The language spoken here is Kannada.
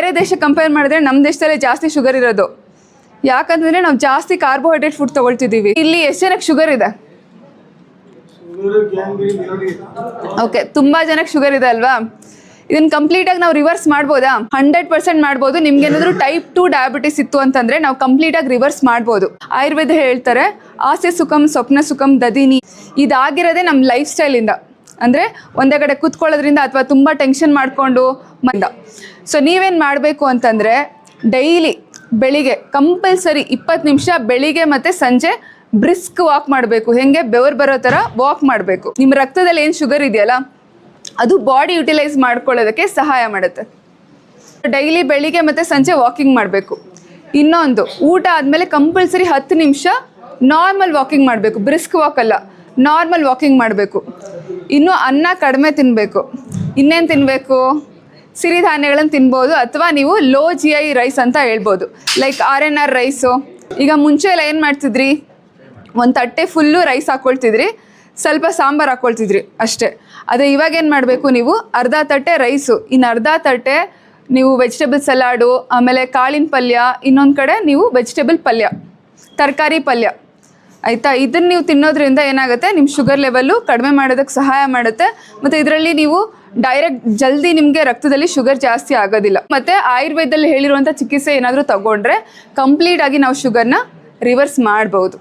ಬೇರೆ ದೇಶಕ್ಕೆ ಕಂಪೇರ್ ಮಾಡಿದ್ರೆ ನಮ್ಮ ದೇಶದಲ್ಲೇ ಜಾಸ್ತಿ ಶುಗರ್ ಇರೋದು. ಯಾಕಂತಂದರೆ ನಾವು ಜಾಸ್ತಿ ಕಾರ್ಬೋಹೈಡ್ರೇಟ್ ಫುಡ್ ತೊಗೊಳ್ತಿದ್ದೀವಿ. ಇಲ್ಲಿ ಎಷ್ಟು ಜನಕ್ಕೆ ಶುಗರ್ ಇದೆ? ಓಕೆ, ತುಂಬ ಜನಕ್ಕೆ ಶುಗರ್ ಇದೆ ಅಲ್ವಾ? ಇದನ್ನು ಕಂಪ್ಲೀಟಾಗಿ ನಾವು ರಿವರ್ಸ್ ಮಾಡ್ಬೋದಾ? 100% ಮಾಡ್ಬೋದು. ನಿಮ್ಗೆ ಏನಾದರೂ ಟೈಪ್ 2 ಡಯಾಬಿಟಿಸ್ ಇತ್ತು ಅಂತಂದರೆ ನಾವು ಕಂಪ್ಲೀಟಾಗಿ ರಿವರ್ಸ್ ಮಾಡ್ಬೋದು. ಆಯುರ್ವೇದ ಹೇಳ್ತಾರೆ ಆಸೆ ಸುಖಂ ಸ್ವಪ್ನ ಸುಖಂ ದದಿನಿ. ಇದಾಗಿರೋದೇ ನಮ್ಮ ಲೈಫ್ ಸ್ಟೈಲಿಂದ. ಅಂದರೆ ಒಂದೇ ಕಡೆ ಕೂತ್ಕೊಳ್ಳೋದ್ರಿಂದ ಅಥವಾ ತುಂಬ ಟೆನ್ಷನ್ ಮಾಡಿಕೊಂಡು ಮಂದ. ಸೊ ನೀವೇನು ಮಾಡಬೇಕು ಅಂತಂದರೆ ಡೈಲಿ ಬೆಳಿಗ್ಗೆ ಕಂಪಲ್ಸರಿ 20 ನಿಮಿಷ ಬೆಳಿಗ್ಗೆ ಮತ್ತು ಸಂಜೆ ಬ್ರಿಸ್ಕ್ ವಾಕ್ ಮಾಡಬೇಕು. ಹೆಂಗೆ ಬೆವರು ಬರೋ ಥರ ವಾಕ್ ಮಾಡಬೇಕು. ನಿಮ್ಮ ರಕ್ತದಲ್ಲಿ ಏನು ಶುಗರ್ ಇದೆಯಲ್ಲ ಅದು ಬಾಡಿ ಯುಟಿಲೈಸ್ ಮಾಡ್ಕೊಳ್ಳೋದಕ್ಕೆ ಸಹಾಯ ಮಾಡುತ್ತೆ. ಡೈಲಿ ಬೆಳಿಗ್ಗೆ ಮತ್ತು ಸಂಜೆ ವಾಕಿಂಗ್ ಮಾಡಬೇಕು. ಇನ್ನೊಂದು, ಊಟ ಆದಮೇಲೆ ಕಂಪಲ್ಸರಿ 10 ನಿಮಿಷ ನಾರ್ಮಲ್ ವಾಕಿಂಗ್ ಮಾಡಬೇಕು. ಬ್ರಿಸ್ಕ್ ವಾಕ್ ಅಲ್ಲ, ನಾರ್ಮಲ್ ವಾಕಿಂಗ್ ಮಾಡಬೇಕು. ಇನ್ನು ಅನ್ನ ಕಡಿಮೆ ತಿನ್ನಬೇಕು. ಇನ್ನೇನು ತಿನ್ನಬೇಕು? ಸಿರಿಧಾನ್ಯಗಳನ್ನು ತಿನ್ಬೋದು, ಅಥವಾ ನೀವು ಲೋ GI ರೈಸ್ ಅಂತ ಹೇಳ್ಬೋದು. Like RNR rice. ಈಗ ಮುಂಚೆ ಎಲ್ಲ ಏನು ಮಾಡ್ತಿದ್ರಿ? ಒಂದು ತಟ್ಟೆ ಫುಲ್ಲು ರೈಸ್ ಹಾಕ್ಕೊಳ್ತಿದ್ರಿ, ಸ್ವಲ್ಪ ಸಾಂಬಾರು ಹಾಕ್ಕೊಳ್ತಿದ್ರಿ ಅಷ್ಟೇ. ಅದೇ ಇವಾಗ ಏನು ಮಾಡಬೇಕು, ನೀವು ಅರ್ಧ ತಟ್ಟೆ ರೈಸು, ಇನ್ನು ಅರ್ಧ ತಟ್ಟೆ ನೀವು ವೆಜಿಟೇಬಲ್ ಸಲಾಡು, ಆಮೇಲೆ ಕಾಳಿನ ಪಲ್ಯ, ಇನ್ನೊಂದು ಕಡೆ ನೀವು ವೆಜಿಟೇಬಲ್ ಪಲ್ಯ, ತರಕಾರಿ ಪಲ್ಯ, ಆಯಿತಾ? ಇದನ್ನು ನೀವು ತಿನ್ನೋದ್ರಿಂದ ಏನಾಗುತ್ತೆ, ನಿಮ್ಮ ಶುಗರ್ ಲೆವೆಲ್ಲು ಕಡಿಮೆ ಮಾಡೋದಕ್ಕೆ ಸಹಾಯ ಮಾಡುತ್ತೆ. ಮತ್ತು ಇದರಲ್ಲಿ ನೀವು ಡೈರೆಕ್ಟ್ ಜಲ್ದಿ ನಿಮಗೆ ರಕ್ತದಲ್ಲಿ ಶುಗರ್ ಜಾಸ್ತಿ ಆಗೋದಿಲ್ಲ. ಮತ್ತು ಆಯುರ್ವೇದದಲ್ಲಿ ಹೇಳಿರುವಂಥ ಚಿಕಿತ್ಸೆ ಏನಾದರೂ ತಗೊಂಡ್ರೆ ಕಂಪ್ಲೀಟಾಗಿ ನಾವು ಶುಗರ್ನ ರಿವರ್ಸ್ ಮಾಡ್ಬೋದು.